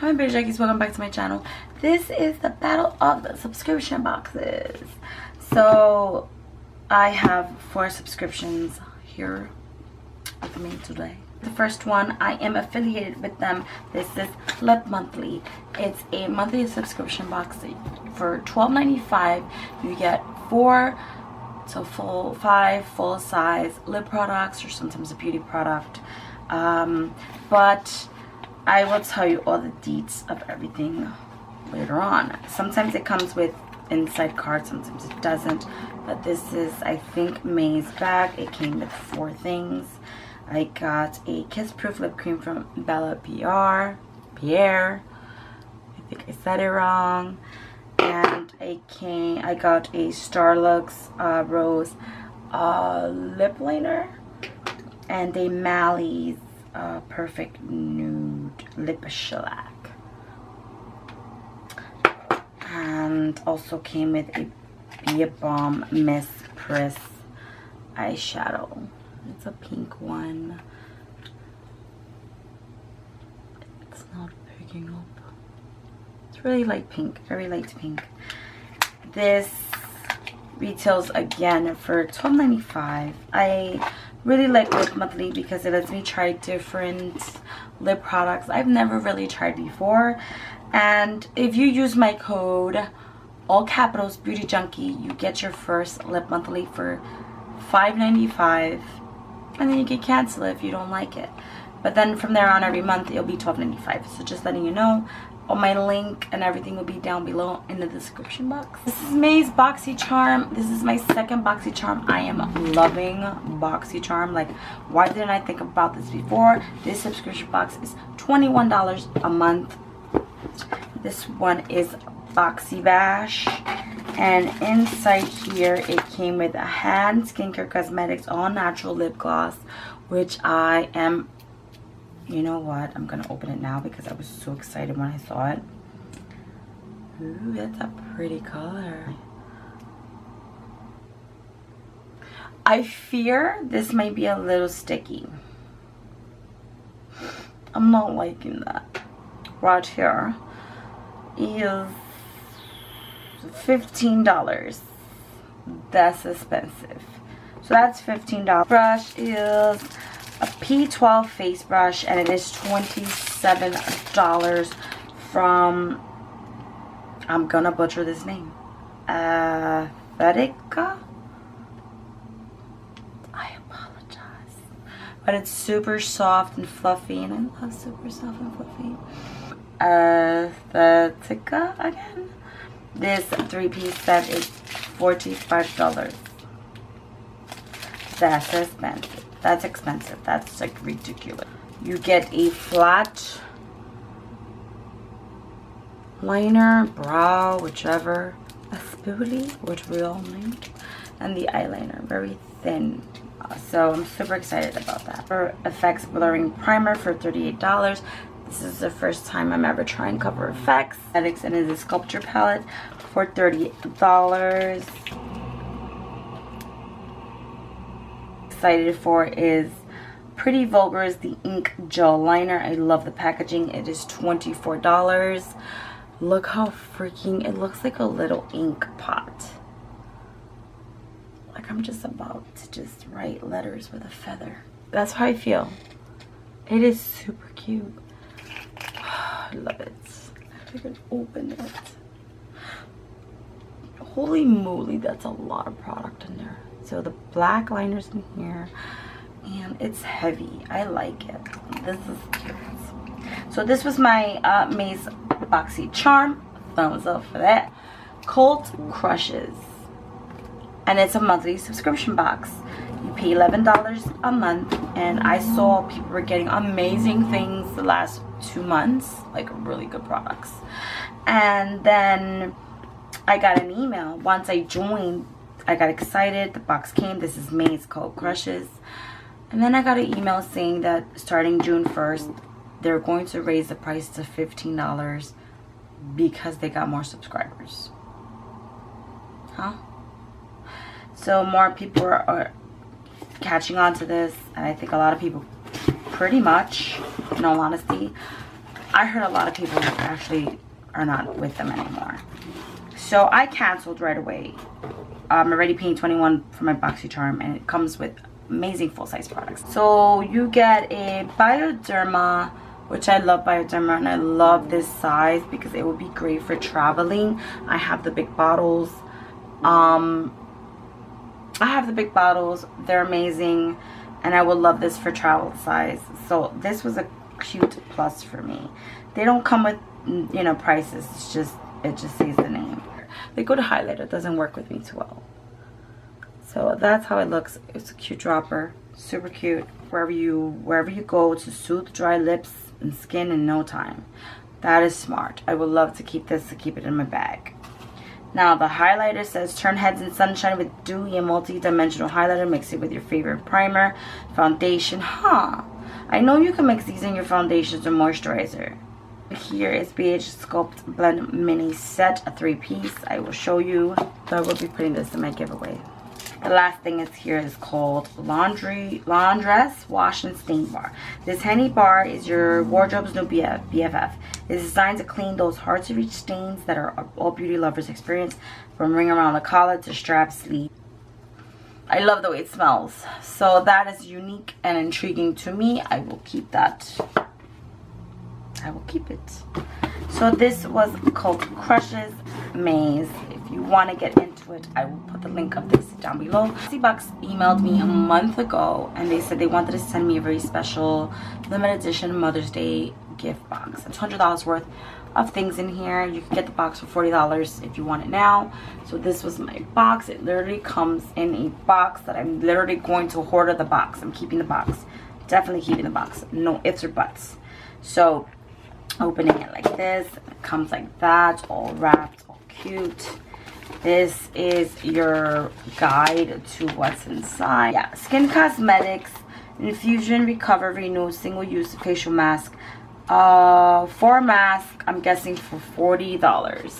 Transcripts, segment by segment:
Hi Beauty Junkies, welcome back to my channel. This is the battle of the subscription boxes. So I have 4 subscriptions here with me today. The first one, I am affiliated with them. This is Lipmonthly. It's a monthly subscription box for $12.95. You get 5 full size lip products, or sometimes a beauty product. But I will tell you all the deets of everything later on. Sometimes it comes with inside cards, sometimes it doesn't. But this is, I think, May's bag. It came with 4 things. I got a Kiss Proof Lip Cream from Pierre. I think I said it wrong. And I got a Starlux Rose lip liner. And a Mally's Perfect Nude Lip Shellac. And also came with a Be Balm Miss Priss eyeshadow. It's a pink one. It's not picking up. It's really light pink, very light pink. This retails again for $12.95. I really like Lipmonthly because it lets me try different lip products I've never really tried before. And if you use my code, all capitals, BeautyJunkie, you get your first Lipmonthly for $5.95, and then you can cancel it if you don't like it. But then from there on, every month it'll be $12.95. So just letting you know. All my link and everything will be down below in the description box. This is May's Boxycharm. This is my second Boxycharm. I am loving Boxycharm. Like, why didn't I think about this before? This subscription box is $21 a month. This one is Boxy Bash. And inside here, it came with a hand skincare cosmetics all natural lip gloss, which I am... You know what? I'm going to open it now because I was so excited when I saw it. Ooh, that's a pretty color. I fear this might be a little sticky. I'm not liking that. Right here is $15. That's expensive. So that's $15. Brush is a P12 face brush, and it is $27 from, I'm gonna butcher this name, Verica. I apologize, but it's super soft and fluffy, and I love super soft and fluffy. Verica again. This 3-piece set is $45. That's expensive. That's expensive. That's like ridiculous. You get a flat liner, brow, whichever, a spoolie, which we all need, and the eyeliner, very thin. So I'm super excited about that. For Effects Blurring Primer for $38. This is the first time I'm ever trying Cover FX. And it is a sculpture palette for $38. Excited for is Pretty Vulgar's the ink gel liner. I love the packaging. It is $24. Look how freaking it looks, like a little ink pot. Like I'm just about to just write letters with a feather. That's how I feel. It is super cute. I love it. I can open it. Holy moly, that's a lot of product in there. So the black liner's in here, and it's heavy. I like it. This is cute. So this was my May's Boxycharm. Thumbs up for that. Cult Crushes, and it's a monthly subscription box. You pay $11 a month, and I saw people were getting amazing things the last 2 months, like really good products. And then I got an email once I joined. I got excited. The box came. This is May's Cult Crushes. And then I got an email saying that starting June 1st, they're going to raise the price to $15 because they got more subscribers. Huh? So more people are catching on to this. And I think a lot of people, pretty much, in all honesty, I heard a lot of people actually are not with them anymore. So I canceled right away. I'm already paying $21 for my Boxycharm, and it comes with amazing full-size products. So you get a Bioderma, which I love Bioderma, and I love this size because it would be great for traveling. I have the big bottles. They're amazing, and I would love this for travel size. So this was a cute plus for me. They don't come with, you know, prices. It just says the name. They go to highlighter. It doesn't work with me too well. So that's how it looks. It's a cute dropper, super cute. Wherever you go, to soothe dry lips and skin in no time. That is smart. I would love to keep this, to keep it in my bag. Now the highlighter says turn heads in sunshine with dewy and multi-dimensional highlighter. Mix it with your favorite primer, foundation. I know you can mix these in your foundations or moisturizer. Here is BH Sculpt Blend Mini Set, a 3-piece. I will show you. So I will be putting this in my giveaway. The last thing is here is called Laundress Wash and Stain Bar. This handy bar is your wardrobe's new BFF. It's designed to clean those hard to reach stains that are all beauty lovers experience, from ring around the collar to strap sleeve. I love the way it smells. So that is unique and intriguing to me. I will keep that. I will keep it. So this was called Crushes Maze. If you want to get into it, I will put the link of this down below. Box emailed me a month ago, and they said they wanted to send me a very special limited edition Mother's Day gift box. It's $100 worth of things in here. You can get the box for $40 if you want it now. So this was my box. It literally comes in a box that I'm literally going to hoard the box. I'm keeping the box. Definitely keeping the box. No ifs or buts. So opening it like this, it comes like that, all wrapped, all cute. This is your guide to what's inside. Yeah, Skin Cosmetics Infusion Recover Renew Single-Use Facial Mask. For a mask, I'm guessing for $40.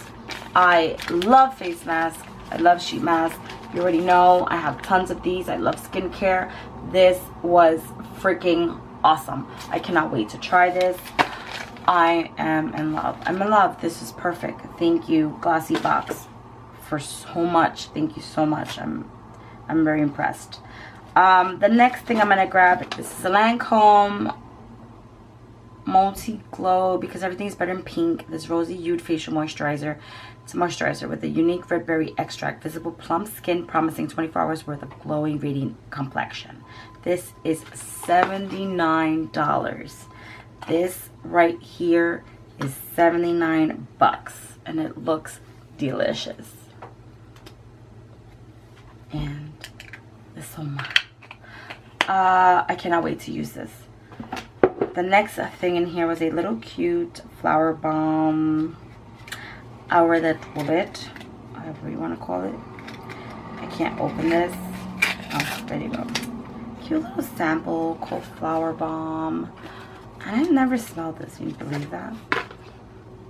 I love face masks. I love sheet masks. You already know I have tons of these. I love skincare. This was freaking awesome. I cannot wait to try this. I am in love. I'm in love. This is perfect. Thank you, Glossy Box, for so much. Thank you so much. I'm very impressed. The next thing I'm gonna grab, this is a Lancome Multi Glow, because everything's better in pink. This rosy hued facial moisturizer. It's a moisturizer with a unique red berry extract, visible plump skin, promising 24 hours worth of glowing radiant complexion. This is $79. This right here is 79 bucks, and it looks delicious. And it's so much. I cannot wait to use this. The next thing in here was a little cute flower bomb, however you want to call it. I can't open this. Oh, there you go. Cute little sample called flower bomb. And I've never smelled this. Can you believe that?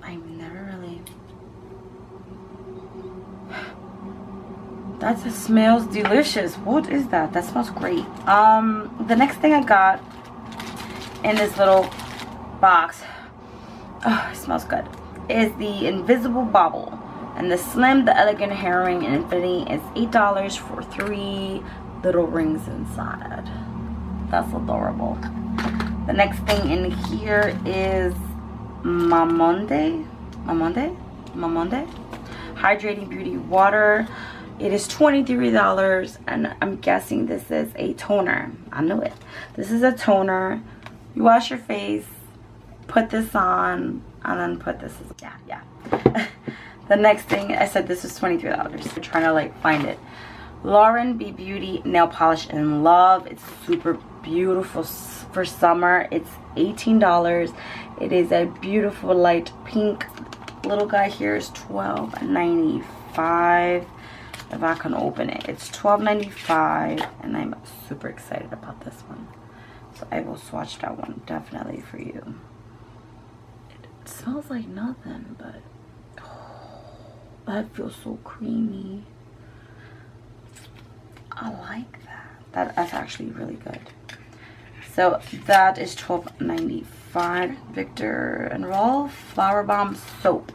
I've never really. That smells delicious. What is that? That smells great. The next thing I got in this little box, oh, it smells good, is the Invisible Bauble. And the Slim, the Elegant Hair Ring in Infinity is $8 for 3 little rings inside. That's adorable. The next thing in here is Mamonde Hydrating Beauty Water. It is $23, and I'm guessing this is a toner. I knew it. This is a toner. You wash your face, put this on, and then put this. Yeah. The next thing, I said this is $23. I'm trying to like find it. Lauren B Beauty Nail Polish in Love. It's super beautiful for summer. It's $18. It is a beautiful light pink. Little guy here is $12.95. If I can open it, it's $12.95, and I'm super excited about this one. So I will swatch that one definitely for you. It smells like nothing, but oh, that feels so creamy. I like that. That's actually really good. So that is $12.95. $2.95. Victor and Rolf Flower Bomb Soap.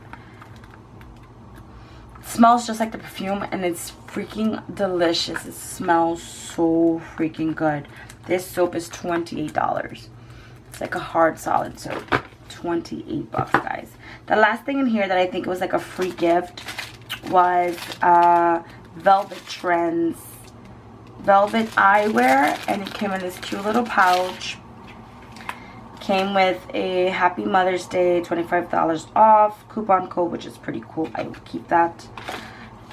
It smells just like the perfume and it's freaking delicious. It smells so freaking good. This soap is $28. It's like a hard solid soap. 28 bucks, guys. The last thing in here that I think was like a free gift was Velvet Trends Velvet Eyewear, and it came in this cute little pouch. Came with a Happy Mother's Day $25 off coupon code, which is pretty cool. I will keep that.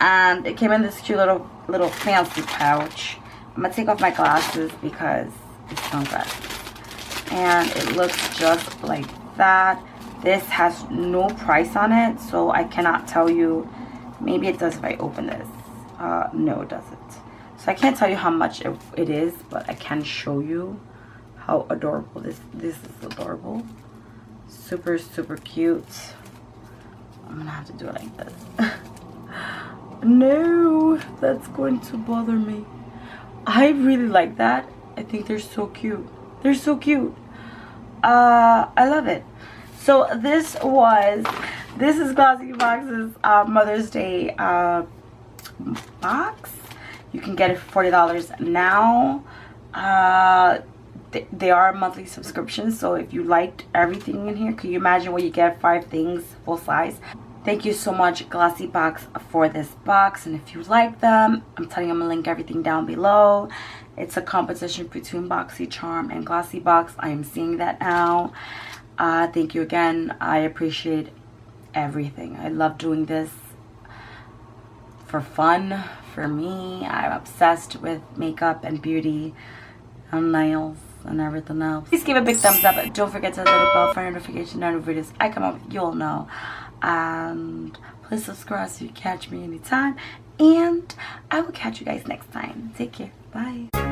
And it came in this cute little fancy pouch. I'm gonna take off my glasses because it's sunglasses. And it looks just like that. This has no price on it, so I cannot tell you. Maybe it does if I open this. No, it doesn't. So I can't tell you how much it is, but I can show you how adorable this is. Adorable. Super, super cute. I'm gonna have to do it like this. No, that's going to bother me. I really like that. I think they're so cute. They're so cute. I love it. So this is Glossy Box's Mother's Day box. You can get it for $40 now. They are a monthly subscription, so if you liked everything in here, can you imagine where you get 5 things full size? Thank you so much, Glossy Box, for this box. And if you like them, I'm telling you, I'm gonna link everything down below. It's a competition between Boxycharm and Glossy Box. I am seeing that now. Thank you again. I appreciate everything. I love doing this for fun. For me, I'm obsessed with makeup and beauty and nails and everything else. Please give a big thumbs up. Don't forget to hit the little bell for notification on videos I come up, you'll know. And please subscribe so you catch me anytime. And I will catch you guys next time. Take care. Bye.